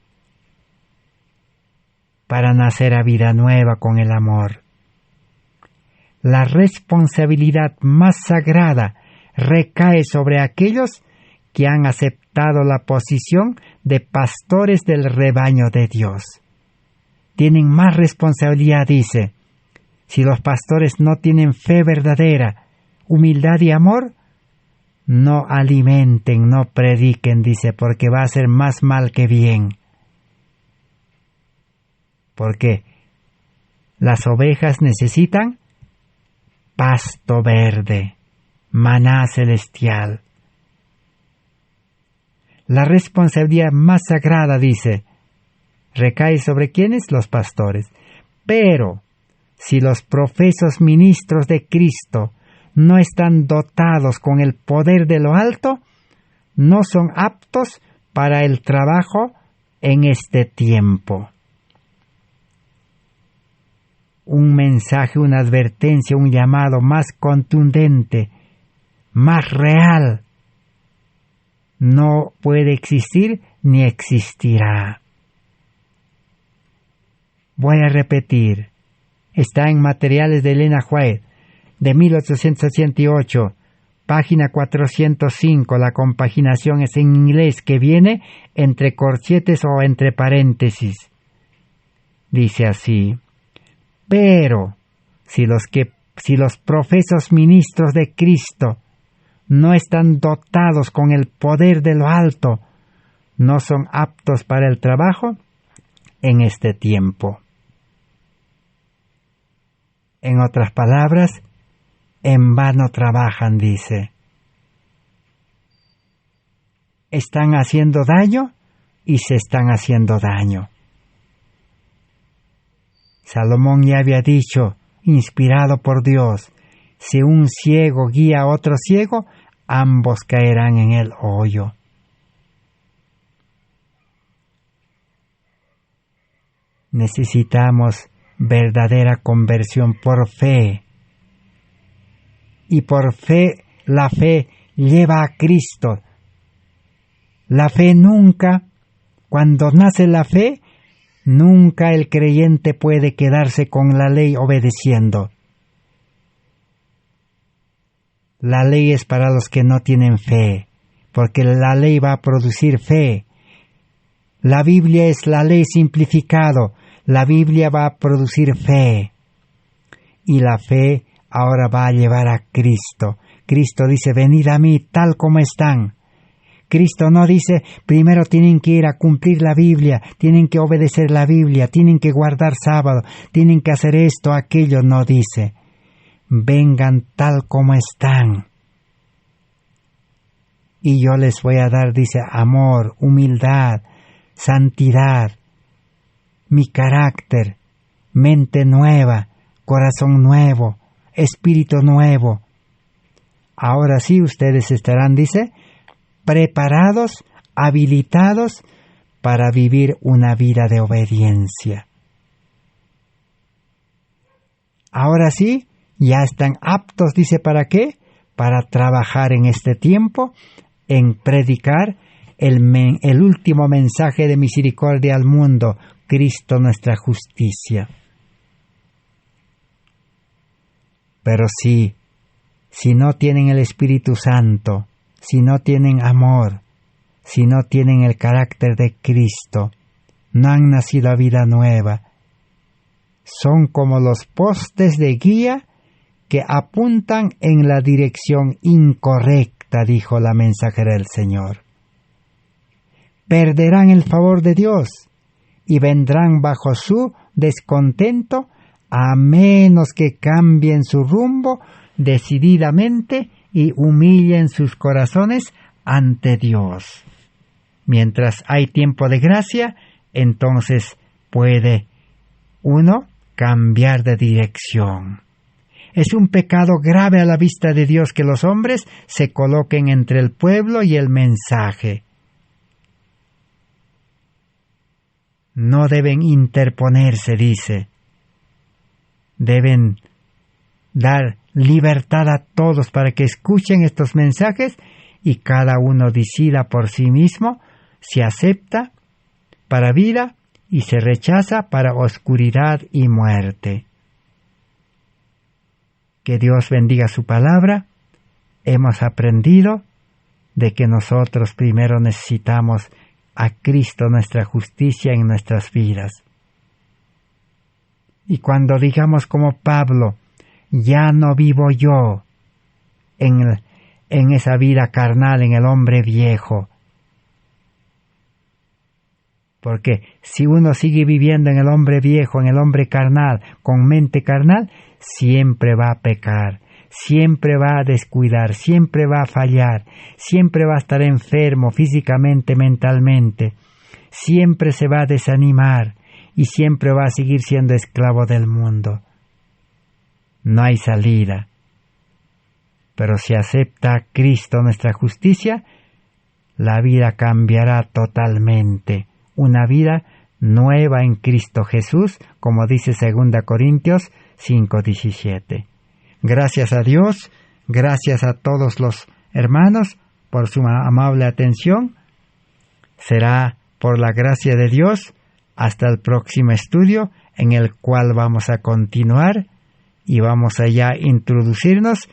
para nacer a vida nueva con el amor. La responsabilidad más sagrada recae sobre aquellos que han aceptado la posición de pastores del rebaño de Dios. Tienen más responsabilidad, dice. Si los pastores no tienen fe verdadera, humildad y amor, no alimenten, no prediquen, dice, porque va a ser más mal que bien. Porque las ovejas necesitan pasto verde, maná celestial. La responsabilidad más sagrada, dice, recae sobre ¿quiénes? Los pastores. Pero si los profesos ministros de Cristo no están dotados con el poder de lo alto, no son aptos para el trabajo en este tiempo. Un mensaje, una advertencia, un llamado más contundente, más real, no puede existir ni existirá. Voy a repetir. Está en Materiales de Elena White, de 1888, página 405. La compaginación es en inglés, que viene entre corchetes o entre paréntesis. Dice así: pero si los profesos ministros de Cristo no están dotados con el poder de lo alto, no son aptos para el trabajo en este tiempo. En otras palabras, en vano trabajan, dice. Están haciendo daño y se están haciendo daño. Salomón ya había dicho, inspirado por Dios, si un ciego guía a otro ciego, ambos caerán en el hoyo. Necesitamos verdadera conversión por fe. Y por fe, la fe lleva a Cristo. La fe nunca, cuando nace la fe, nunca el creyente puede quedarse con la ley obedeciendo. La ley es para los que no tienen fe, porque la ley va a producir fe. La Biblia es la ley simplificado. La Biblia va a producir fe. Y la fe ahora va a llevar a Cristo. Cristo dice, venid a mí tal como están. Cristo no dice, primero tienen que ir a cumplir la Biblia, tienen que obedecer la Biblia, tienen que guardar sábado, tienen que hacer esto, aquello. No dice, vengan tal como están. Y yo les voy a dar, dice, amor, humildad, santidad, mi carácter, mente nueva, corazón nuevo, espíritu nuevo. Ahora sí ustedes estarán, dice, preparados, habilitados para vivir una vida de obediencia. Ahora sí, ya están aptos, dice, ¿para qué? Para trabajar en este tiempo, en predicar el último mensaje de misericordia al mundo, Cristo nuestra justicia. Pero si no tienen el Espíritu Santo, si no tienen amor, si no tienen el carácter de Cristo, no han nacido a vida nueva. Son como los postes de guía que apuntan en la dirección incorrecta, dijo la mensajera del Señor. Perderán el favor de Dios y vendrán bajo su descontento a menos que cambien su rumbo decididamente y humillen sus corazones ante Dios. Mientras hay tiempo de gracia, entonces puede uno cambiar de dirección. Es un pecado grave a la vista de Dios que los hombres se coloquen entre el pueblo y el mensaje. No deben interponerse, dice. Deben dar libertad a todos para que escuchen estos mensajes y cada uno decida por sí mismo si acepta para vida y se rechaza para oscuridad y muerte. Que Dios bendiga su palabra. Hemos aprendido de que nosotros primero necesitamos a Cristo nuestra justicia en nuestras vidas. Y cuando digamos como Pablo, ya no vivo yo en esa vida carnal, en el hombre viejo. Porque si uno sigue viviendo en el hombre viejo, en el hombre carnal, con mente carnal, siempre va a pecar, siempre va a descuidar, siempre va a fallar, siempre va a estar enfermo físicamente, mentalmente, siempre se va a desanimar y siempre va a seguir siendo esclavo del mundo. No hay salida. Pero si acepta a Cristo nuestra justicia, la vida cambiará totalmente. Una vida nueva en Cristo Jesús, como dice 2 Corintios 5:17. Gracias a Dios, gracias a todos los hermanos por su amable atención. Será por la gracia de Dios hasta el próximo estudio en el cual vamos a continuar y vamos a ya introducirnos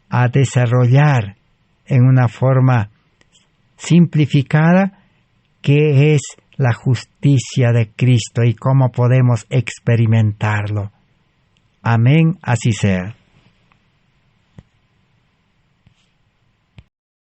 a desarrollar en una forma simplificada qué es la justicia de Cristo y cómo podemos experimentarlo. Amén, así sea.